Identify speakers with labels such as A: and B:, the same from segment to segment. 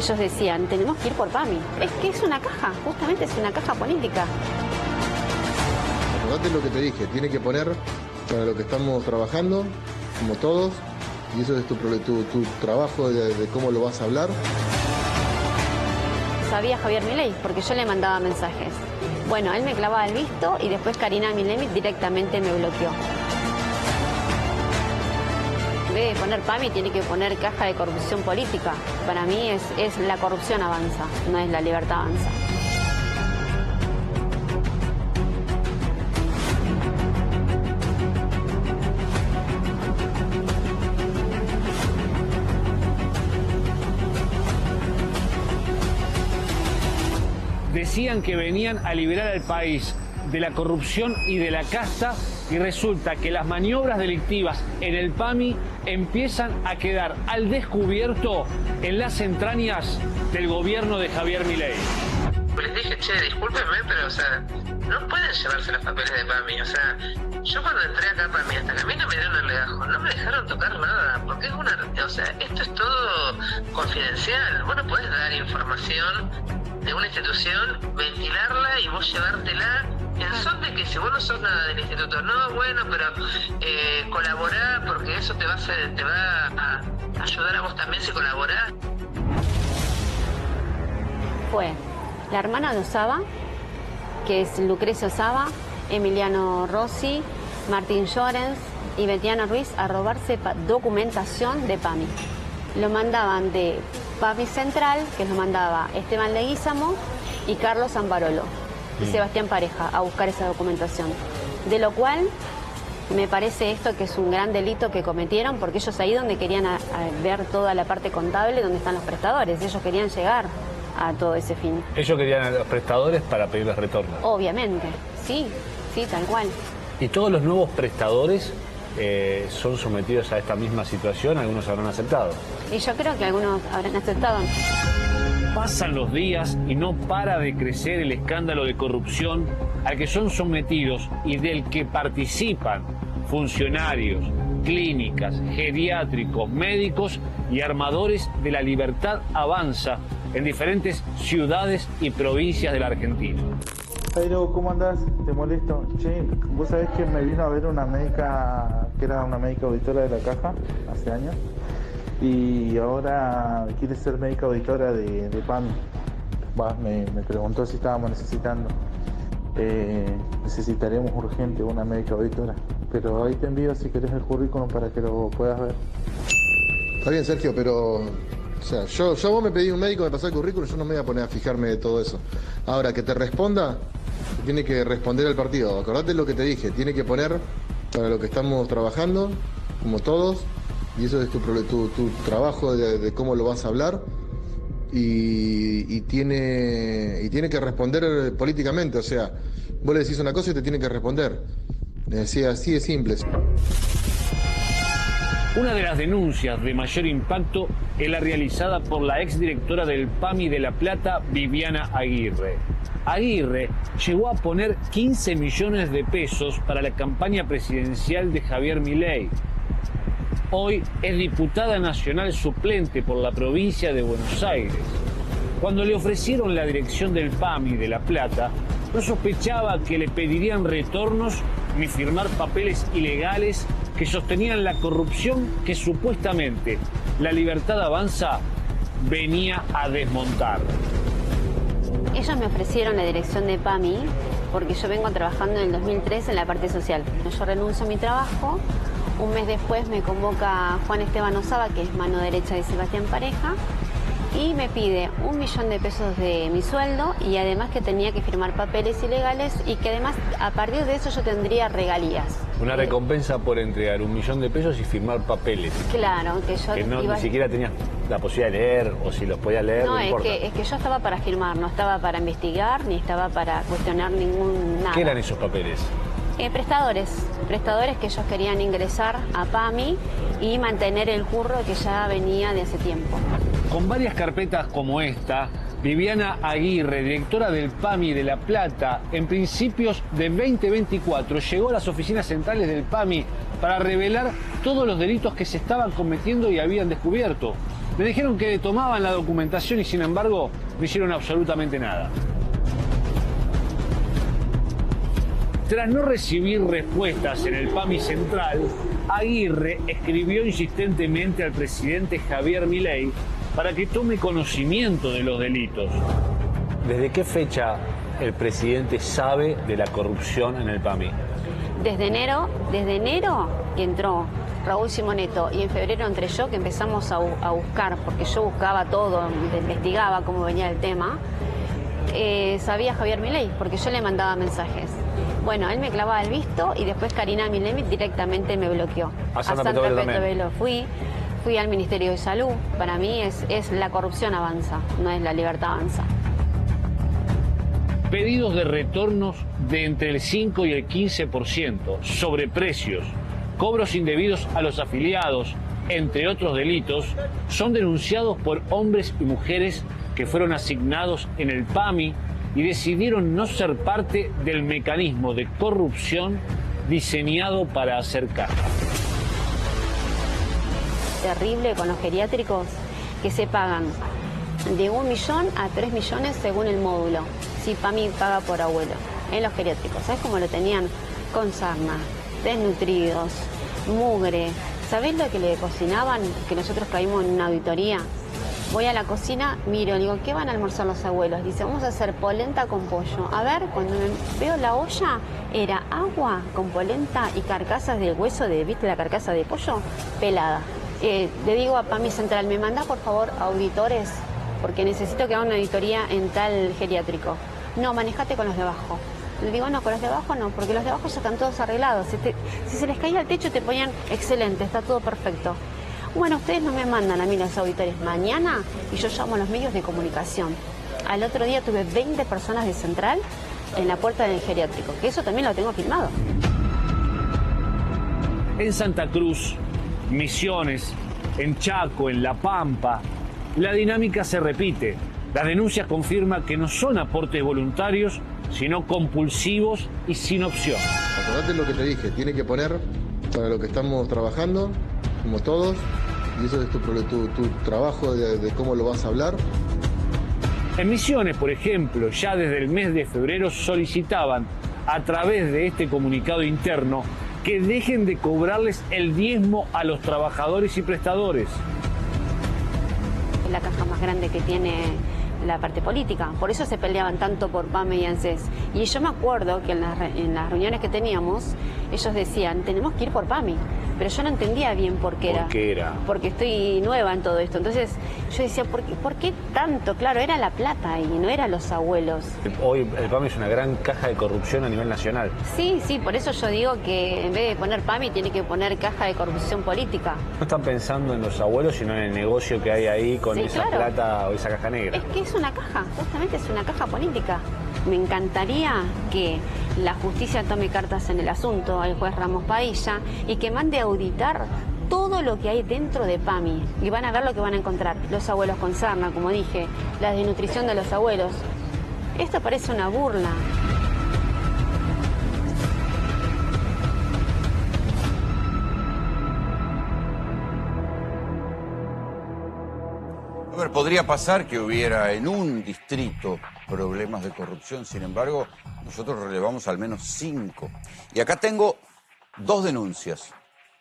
A: ellos decían, tenemos que ir por PAMI. Es que es una caja, justamente es una caja política.
B: Acordate lo que te dije, tiene que poner para lo que estamos trabajando, como todos, y eso es tu trabajo de cómo lo vas a hablar.
A: Sabía Javier Milei, porque yo le mandaba mensajes. Bueno, él me clavaba el visto y después Karina Milei directamente me bloqueó. En vez de poner PAMI, tiene que poner caja de corrupción política. Para mí es la corrupción avanza, no es la libertad avanza.
C: Decían que venían a liberar al país de la corrupción y de la casta, y resulta que las maniobras delictivas en el PAMI empiezan a quedar al descubierto en las entrañas del gobierno de Javier Milei.
D: Les dije, che, discúlpenme, pero, o sea, no pueden llevarse los papeles de PAMI. O sea, yo cuando entré acá a PAMI, hasta que a mí no me dieron el legajo, no me dejaron tocar nada, porque es una, o sea, esto es todo confidencial. Vos no podés dar información de una institución, ventilarla y vos llevártela en son de que si vos no sos nada del instituto, no, bueno, pero colaborá, porque eso te va a ayudar a vos también si colaborás.
A: Fue la hermana de Osaba, que es Lucrecia Osaba, Emiliano Rossi, Martín Llorens y Betiana Ruiz a robarse documentación de PAMI. Lo mandaban de PAMI Central, que lo mandaba Esteban Leguízamo y Carlos Zambarolo y Sebastián Pareja a buscar esa documentación. De lo cual me parece esto que es un gran delito que cometieron, porque ellos ahí donde querían ver toda la parte contable, donde están los prestadores, ellos querían llegar a todo ese fin.
C: Ellos querían a los prestadores para pedirles retorno.
A: Obviamente, sí, tal cual.
C: ¿Y todos los nuevos prestadores son sometidos a esta misma situación? ¿Algunos habrán aceptado?
A: Y yo creo que algunos habrán aceptado.
C: Pasan los días y no para de crecer el escándalo de corrupción al que son sometidos y del que participan funcionarios, clínicas, geriátricos, médicos y armadores de la Libertad Avanza en diferentes ciudades y provincias de la Argentina.
E: Jairo, ¿cómo andás? Te molesto. Che, vos sabés que me vino a ver una médica, que era una médica auditora de la Caja, hace años, y ahora quiere ser médica auditora de PAMI. Me preguntó si estábamos necesitando. Necesitaremos urgente una médica auditora, pero ahí te envío si querés el currículum para que lo puedas ver.
B: Está bien, Sergio, pero... O sea, yo vos me pedí un médico, me pasó el currículum, yo no me voy a poner a fijarme de todo eso. Ahora, que te responda, tiene que responder al partido. Acordate lo que te dije, tiene que poner para lo que estamos trabajando, como todos, y eso es tu trabajo de cómo lo vas a hablar, y tiene que responder políticamente. O sea, vos le decís una cosa y te tiene que responder. Decía, así de simple.
C: Una de las denuncias de mayor impacto es la realizada por la exdirectora del PAMI de La Plata, Viviana Aguirre. Aguirre llegó a poner 15 millones de pesos para la campaña presidencial de Javier Milei. Hoy es diputada nacional suplente por la provincia de Buenos Aires. Cuando le ofrecieron la dirección del PAMI de La Plata, no sospechaba que le pedirían retornos ni firmar papeles ilegales que sostenían la corrupción que supuestamente la Libertad Avanza venía a desmontar.
A: Ellos me ofrecieron la dirección de PAMI porque yo vengo trabajando en el 2003 en la parte social. Yo renuncio a mi trabajo, un mes después me convoca Juan Esteban Osaba, que es mano derecha de Sebastián Pareja, y me pide 1 millón de pesos de mi sueldo y además que tenía que firmar papeles ilegales y que además a partir de eso yo tendría regalías.
C: Una recompensa por entregar 1 millón de pesos y firmar papeles.
A: Claro, que yo
C: que no, ni siquiera tenías la posibilidad de leer, o si los podías leer, no importa.
A: Es que yo estaba para firmar, no estaba para investigar ni estaba para cuestionar nada.
C: ¿Qué eran esos papeles?
A: Prestadores que ellos querían ingresar a PAMI y mantener el curro que ya venía de hace tiempo.
C: Con varias carpetas como esta, Viviana Aguirre, directora del PAMI de La Plata, en principios de 2024 llegó a las oficinas centrales del PAMI para revelar todos los delitos que se estaban cometiendo y habían descubierto. Me dijeron que tomaban la documentación y sin embargo no hicieron absolutamente nada. Tras no recibir respuestas en el PAMI central, Aguirre escribió insistentemente al presidente Javier Milei para que tome conocimiento de los delitos. ¿Desde qué fecha el presidente sabe de la corrupción en el PAMI?
A: Desde enero que entró Raúl Simoneto y en febrero entré yo, que empezamos a buscar, porque yo buscaba todo, investigaba cómo venía el tema, sabía Javier Milei, porque yo le mandaba mensajes. Bueno, él me clavaba el visto y después Karina Milei directamente me bloqueó.
C: A Santa Petovelo
A: fui al Ministerio de Salud. Para mí es la corrupción avanza, no es la libertad avanza.
C: Pedidos de retornos de entre el 5 y el 15%, sobreprecios, cobros indebidos a los afiliados, entre otros delitos, son denunciados por hombres y mujeres que fueron asignados en el PAMI y decidieron no ser parte del mecanismo de corrupción diseñado para hacer caja.
A: Terrible con los geriátricos, que se pagan de 1 millón a 3 millones según el módulo. Si PAMI paga por abuelo en los geriátricos. ¿Sabes cómo lo tenían? Con sarna, desnutridos, mugre. ¿Sabés lo que le cocinaban? Que nosotros caímos en una auditoría. Voy a la cocina, miro, digo, ¿qué van a almorzar los abuelos? Dice, vamos a hacer polenta con pollo. A ver, cuando veo la olla, era agua con polenta y carcasas del hueso de, ¿viste la carcasa de pollo? Pelada. Le digo a PAMI Central, ¿me manda por favor auditores? Porque necesito que haga una auditoría en tal geriátrico. No, manejate con los de abajo. Le digo, no, con los de abajo no, porque los de abajo ya están todos arreglados. Si se les caía el techo te ponían, excelente, está todo perfecto. Bueno, ustedes no me mandan a mí los auditores mañana y yo llamo a los medios de comunicación. Al otro día tuve 20 personas de Central en la puerta del geriátrico, que eso también lo tengo filmado.
C: En Santa Cruz, Misiones, en Chaco, en La Pampa, la dinámica se repite. Las denuncias confirman que no son aportes voluntarios, sino compulsivos y sin opción.
B: Acordate lo que te dije, tiene que poner para lo que estamos trabajando, como todos, y eso es tu trabajo de cómo lo vas a hablar.
C: En Misiones, por ejemplo, ya desde el mes de febrero solicitaban, a través de este comunicado interno, que dejen de cobrarles el diezmo a los trabajadores y prestadores.
A: Es la caja más grande que tiene la parte política, por eso se peleaban tanto por PAMI y ANSES. Y yo me acuerdo que en las reuniones que teníamos, ellos decían, tenemos que ir por PAMI, pero yo no entendía bien por qué era.
C: ¿Por qué era?
A: Porque estoy nueva en todo esto. Entonces yo decía, ¿por qué tanto? Claro, era la plata y no eran los abuelos.
C: Hoy el PAMI es una gran caja de corrupción a nivel nacional.
A: Sí, por eso yo digo que en vez de poner PAMI tiene que poner caja de corrupción política.
C: No están pensando en los abuelos, sino en el negocio que hay ahí con
A: Sí,
C: esa
A: claro.
C: plata o esa caja negra.
A: Es que es una caja, justamente es una caja política. Me encantaría que la justicia tome cartas en el asunto, el juez Ramos Padilla, y que mande a auditar todo lo que hay dentro de PAMI. Y van a ver lo que van a encontrar. Los abuelos con sarna, como dije, la desnutrición de los abuelos. Esto parece una burla.
F: A ver, podría pasar que hubiera en un distrito problemas de corrupción, sin embargo, nosotros relevamos al menos 5. Y acá tengo 2 denuncias.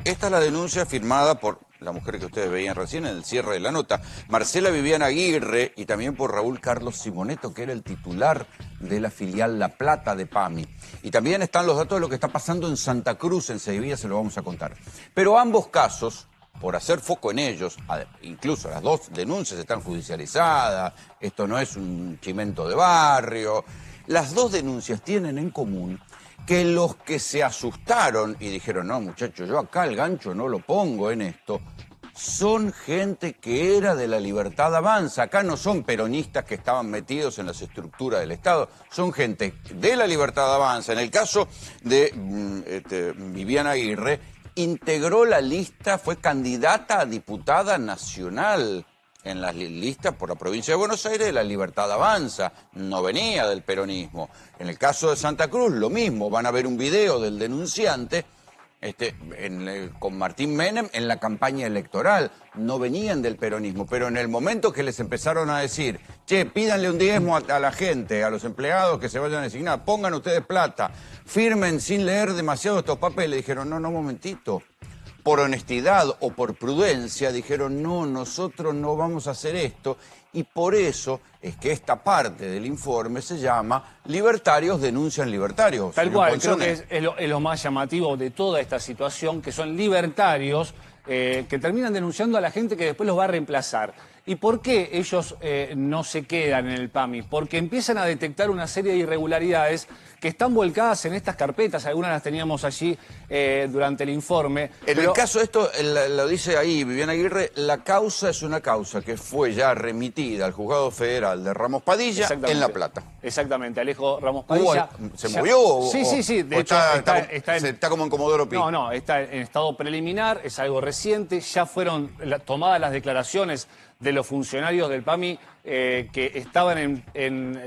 F: Esta es la denuncia firmada por la mujer que ustedes veían recién en el cierre de la nota, Marcela Viviana Aguirre, y también por Raúl Carlos Simoneto, que era el titular de la filial La Plata de PAMI. Y también están los datos de lo que está pasando en Santa Cruz, enseguida se lo vamos a contar. Pero ambos casos, por hacer foco en ellos, incluso las 2 denuncias están judicializadas, esto no es un chimento de barrio, las 2 denuncias tienen en común que los que se asustaron y dijeron, no muchachos, yo acá el gancho no lo pongo en esto, son gente que era de la Libertad Avanza. Acá no son peronistas que estaban metidos en las estructuras del Estado, son gente de la Libertad Avanza. En el caso de Viviana Aguirre, integró la lista, fue candidata a diputada nacional en las listas por la provincia de Buenos Aires de la Libertad Avanza, no venía del peronismo. En el caso de Santa Cruz, lo mismo, van a ver un video del denunciante con Martín Menem en la campaña electoral, no venían del peronismo, pero en el momento que les empezaron a decir, che, pídanle un diezmo a la gente, a los empleados que se vayan a designar, pongan ustedes plata, firmen sin leer demasiado estos papeles, dijeron, no, un momentito. Por honestidad o por prudencia dijeron, no, nosotros no vamos a hacer esto, y por eso es que esta parte del informe se llama Libertarios denuncian libertarios.
C: Tal cual, creo que es lo más llamativo de toda esta situación, que son libertarios que terminan denunciando a la gente que después los va a reemplazar. ¿Y por qué ellos no se quedan en el PAMI? Porque empiezan a detectar una serie de irregularidades que están volcadas en estas carpetas. Algunas las teníamos allí durante el informe.
F: En el caso, esto lo dice ahí Viviana Aguirre, la causa es una causa que fue ya remitida al Juzgado Federal de Ramos Padilla en La Plata.
C: Exactamente, Alejo Ramos Padilla.
F: ¿Se movió?
C: Sí. De hecho,
F: está como en Comodoro Pi.
C: No, está en estado preliminar, es algo reciente. Ya fueron tomadas las declaraciones de los funcionarios del PAMI que estaban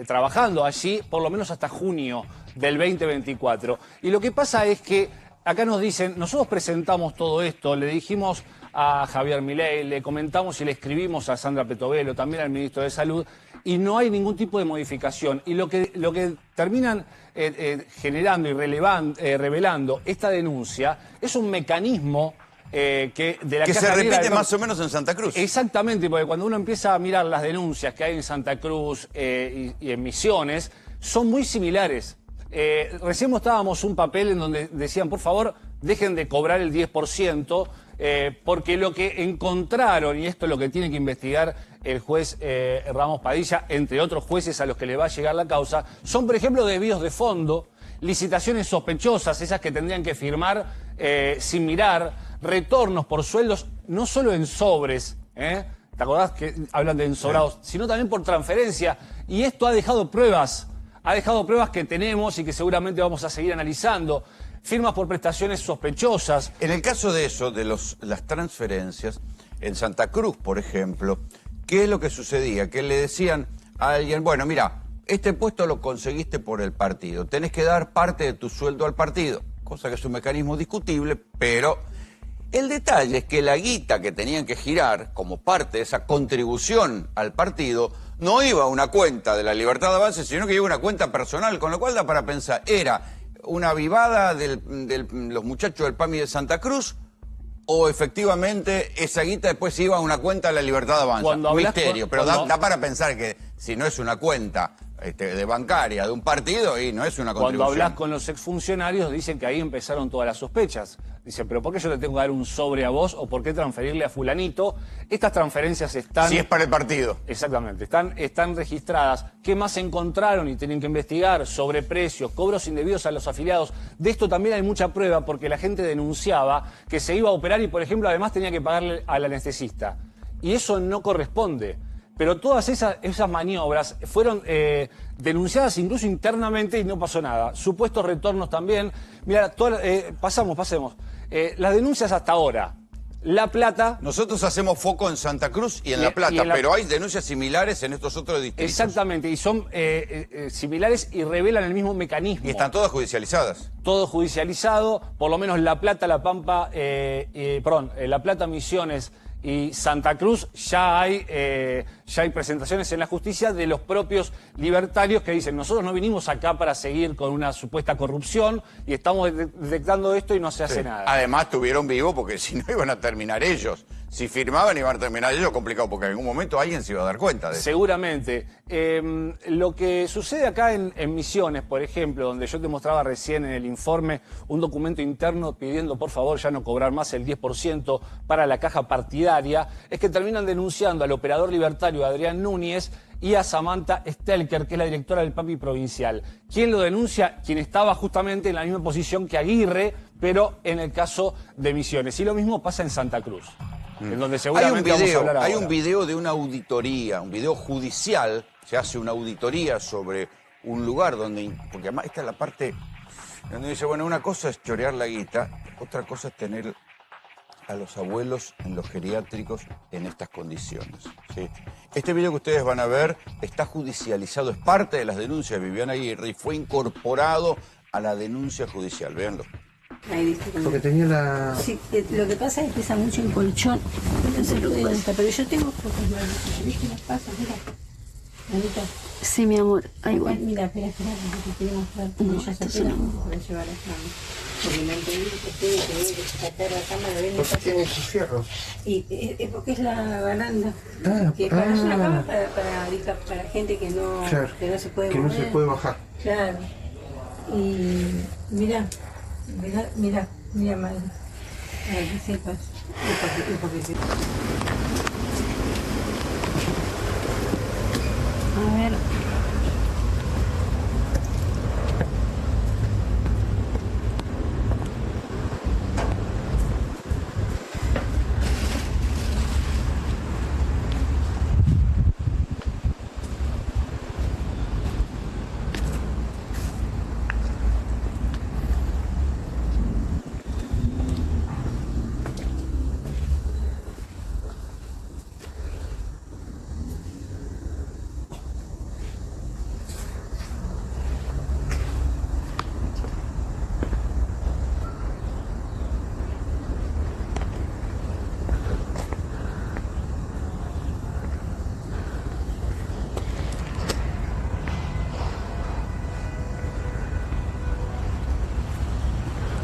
C: trabajando allí, por lo menos hasta junio del 2024. Y lo que pasa es que acá nos dicen, nosotros presentamos todo esto, le dijimos a Javier Milei, le comentamos y le escribimos a Sandra Petovelo, también al ministro de Salud, y no hay ningún tipo de modificación. Y lo que terminan generando y revelando esta denuncia es un mecanismo que
F: se repite más o menos en Santa Cruz.
C: Exactamente, porque cuando uno empieza a mirar las denuncias que hay en Santa Cruz y en Misiones, son muy similares. Recién mostrábamos un papel en donde decían, por favor, dejen de cobrar el 10%, porque lo que encontraron, y esto es lo que tiene que investigar el juez Ramos Padilla, entre otros jueces a los que le va a llegar la causa, son, por ejemplo, desvíos de fondo, licitaciones sospechosas, esas que tendrían que firmar sin mirar, retornos por sueldos, no solo en sobres, ¿te acordás que hablan de ensobrados, sino también por transferencia? Y esto ha dejado pruebas que tenemos y que seguramente vamos a seguir analizando. Firmas por prestaciones sospechosas.
F: En el caso de eso, de las transferencias, en Santa Cruz, por ejemplo, ¿qué es lo que sucedía? Que le decían a alguien, bueno, mira, este puesto lo conseguiste por el partido, tenés que dar parte de tu sueldo al partido, cosa que es un mecanismo discutible, pero el detalle es que la guita que tenían que girar como parte de esa contribución al partido no iba a una cuenta de la Libertad de Avance, sino que iba a una cuenta personal, con lo cual da para pensar, ¿era una vivada de los muchachos del PAMI de Santa Cruz o efectivamente esa guita después iba a una cuenta de la Libertad de Avance? Un misterio, pero da para pensar que si no es una cuenta de bancaria de un partido y no es una contribución.
C: Cuando hablas con los exfuncionarios dicen que ahí empezaron todas las sospechas. Dicen, pero ¿por qué yo te tengo que dar un sobre a vos o por qué transferirle a fulanito? Estas transferencias están...
F: Si es para el partido.
C: Exactamente, están registradas. ¿Qué más encontraron y tienen que investigar? Sobreprecios, cobros indebidos a los afiliados. De esto también hay mucha prueba porque la gente denunciaba que se iba a operar y, por ejemplo, además tenía que pagarle al anestesista. Y eso no corresponde. Pero todas esas maniobras fueron denunciadas incluso internamente y no pasó nada. Supuestos retornos también. Mira, pasemos. Las denuncias hasta ahora. La Plata...
F: Nosotros hacemos foco en Santa Cruz y en La Plata, pero hay denuncias similares en estos otros distritos.
C: Exactamente, y son similares y revelan el mismo mecanismo.
F: Y están todas judicializadas.
C: Todo judicializado, por lo menos La Plata, La Pampa, La Plata, Misiones y Santa Cruz, ya hay presentaciones en la justicia de los propios libertarios que dicen, nosotros no vinimos acá para seguir con una supuesta corrupción y estamos detectando esto y no se hace nada.
F: Además tuvieron vivo porque si no iban a terminar ellos. Si firmaban iban a terminar ellos, complicado, porque en algún momento alguien se iba a dar cuenta de eso.
C: Seguramente. Lo que sucede acá en Misiones, por ejemplo, donde yo te mostraba recién en el informe un documento interno pidiendo por favor ya no cobrar más el 10% para la caja partidaria, es que terminan denunciando al operador libertario Adrián Núñez y a Samantha Stelker, que es la directora del PAMI provincial. ¿Quién lo denuncia? Quien estaba justamente en la misma posición que Aguirre, pero en el caso de Misiones. Y lo mismo pasa en Santa Cruz. En donde seguramente vamos a hablar ahora.
F: Hay un video de una auditoría, un video judicial, se hace una auditoría sobre un lugar donde, porque además esta es la parte donde dice, bueno, una cosa es chorear la guita, otra cosa es tener a los abuelos en los geriátricos en estas condiciones, ¿sí? Este video que ustedes van a ver está judicializado, es parte de las denuncias de Viviana Aguirre y fue incorporado a la denuncia judicial, véanlo.
G: Ahí viste cómo...
H: Porque tenía la...
G: Sí, lo que pasa es que pesa mucho el colchón. No se lo veo esta, pero yo tengo pocas manos. ¿Viste las pasas? Mira. Manita.
A: Sí, mi amor. Ahí voy.
G: Mira, espera, porque te quiero mostrar cómo ella se apura para llevar a cama. Porque me han pedido que tiene que ver, sacar la cámara, ven,
H: ¿Por qué tiene esos fierros?
G: y es porque es la baranda.
H: Ah,
G: Que para una cama para gente que no,
H: claro,
G: que no se puede
H: que
G: mover.
H: no se puede bajar.
G: Claro. Y mira, madre. Para que sepas.
A: A ver.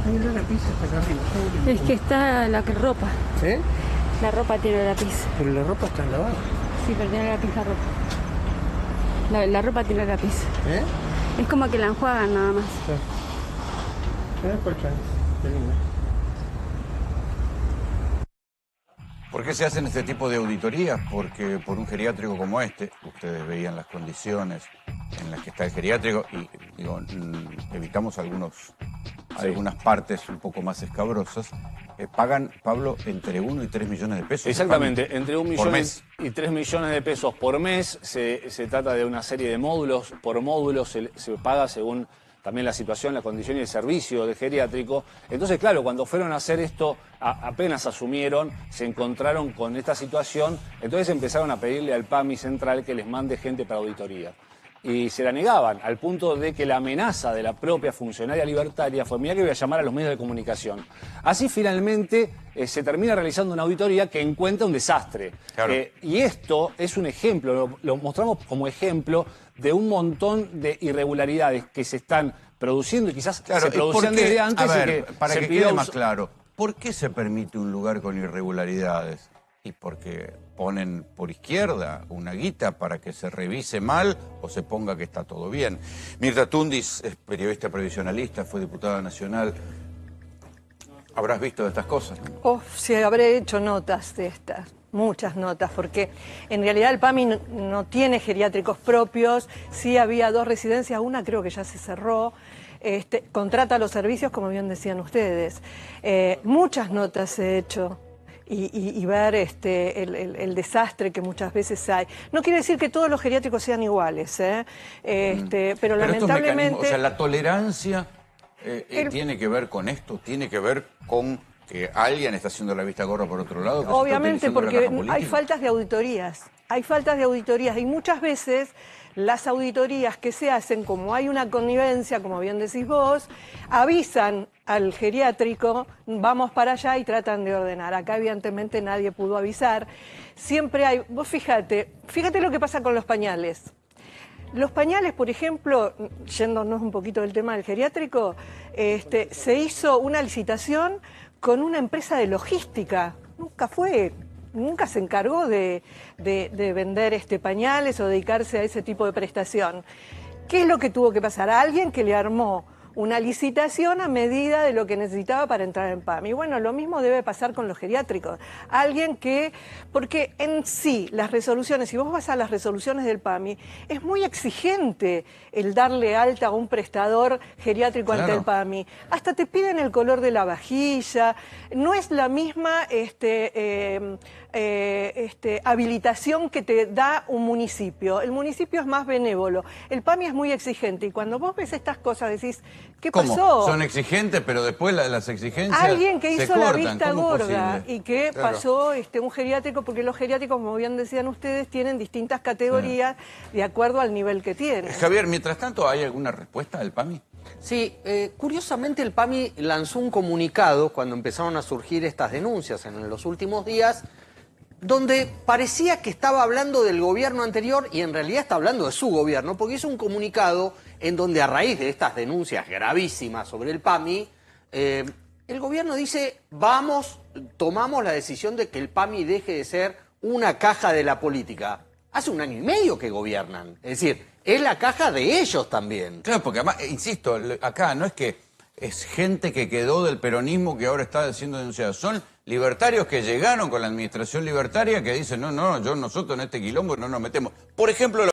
H: Ahí no la pizza está acá arriba.
A: Es que está la ropa.
H: ¿Eh?
A: La ropa tiene lápiz.
H: Pero la ropa está lavada.
A: Sí, pero tiene lápiz la ropa. La ropa tiene lápiz.
H: ¿Eh?
A: Es como que la enjuagan nada más.
H: ¿Eh? Colchón. Qué lindo.
F: ¿Por qué se hacen este tipo de auditorías? Porque por un geriátrico como este, ustedes veían las condiciones en las que está el geriátrico y digo, evitamos algunas partes un poco más escabrosas, pagan, Pablo, entre 1 y 3 millones de pesos.
C: Exactamente, entre 1 millón
F: mes.
C: y 3 millones de pesos por mes. Se trata de una serie de módulos. Por módulo se paga según también la situación, la condición y el servicio de geriátrico. Entonces, claro, cuando fueron a hacer esto, apenas asumieron, se encontraron con esta situación, entonces empezaron a pedirle al PAMI central que les mande gente para auditoría. Y se la negaban, al punto de que la amenaza de la propia funcionaria libertaria fue: mira que voy a llamar a los medios de comunicación. Así finalmente se termina realizando una auditoría que encuentra un desastre.
F: Claro.
C: Y esto es un ejemplo, lo mostramos como ejemplo de un montón de irregularidades que se están produciendo y quizás
F: Claro,
C: se producían desde antes.
F: a ver,
C: y que
F: para
C: se
F: que
C: pidió
F: quede más claro, ¿por qué se permite un lugar con irregularidades? Y porque ponen por izquierda una guita para que se revise mal o se ponga que está todo bien. Mirta Tundis es periodista previsionalista, fue diputada nacional. ¿Habrás visto de estas cosas?
I: Sí, habré hecho notas de estas, muchas notas, porque en realidad el PAMI no tiene geriátricos propios. Sí había 2 residencias, una creo que ya se cerró. Contrata los servicios, como bien decían ustedes. Muchas notas he hecho. Y ver el desastre que muchas veces hay. No quiere decir que todos los geriátricos sean iguales, pero lamentablemente...
F: O sea, la tolerancia tiene que ver con esto, tiene que ver con que alguien está haciendo la vista gorda por otro lado.
I: Obviamente, porque hay faltas de auditorías. Hay faltas de auditorías y muchas veces las auditorías que se hacen, como hay una connivencia, como bien decís vos, avisan al geriátrico, vamos para allá y tratan de ordenar. Acá evidentemente nadie pudo avisar. Siempre hay, vos fíjate lo que pasa con los pañales. Los pañales, por ejemplo, yéndonos un poquito del tema del geriátrico, se hizo una licitación con una empresa de logística. Nunca se encargó de vender pañales o dedicarse a ese tipo de prestación. ¿Qué es lo que tuvo que pasar? A alguien que le armó una licitación a medida de lo que necesitaba para entrar en PAMI. Bueno, lo mismo debe pasar con los geriátricos. Alguien que, porque en sí las resoluciones, si vos vas a las resoluciones del PAMI, es muy exigente el darle alta a un prestador geriátrico ante el PAMI. Hasta te piden el color de la vajilla, no es la misma habilitación que te da un municipio. El municipio es más benévolo, el PAMI es muy exigente y cuando vos ves estas cosas decís, ¿qué
F: ¿Cómo?
I: pasó?
F: Son exigentes, pero después las exigencias
I: Alguien que
F: se
I: hizo
F: cortan.
I: la vista
F: ¿Cómo es
I: gorda
F: posible?
I: y que
F: Claro.
I: pasó un geriátrico, porque los geriátricos, como bien decían ustedes, tienen distintas categorías de acuerdo al nivel que tienen.
F: Javier, mientras tanto, ¿hay alguna respuesta del PAMI?
J: Sí, curiosamente el PAMI lanzó un comunicado cuando empezaron a surgir estas denuncias en los últimos días, donde parecía que estaba hablando del gobierno anterior y en realidad está hablando de su gobierno, porque hizo un comunicado en donde a raíz de estas denuncias gravísimas sobre el PAMI, el gobierno dice, tomamos la decisión de que el PAMI deje de ser una caja de la política. Hace 1 año y medio que gobiernan, es decir, es la caja de ellos también.
F: Claro, porque además, insisto, acá no es que es gente que quedó del peronismo que ahora está siendo denunciada. Son libertarios que llegaron con la administración libertaria que dicen, no, nosotros en este quilombo no nos metemos. Por ejemplo,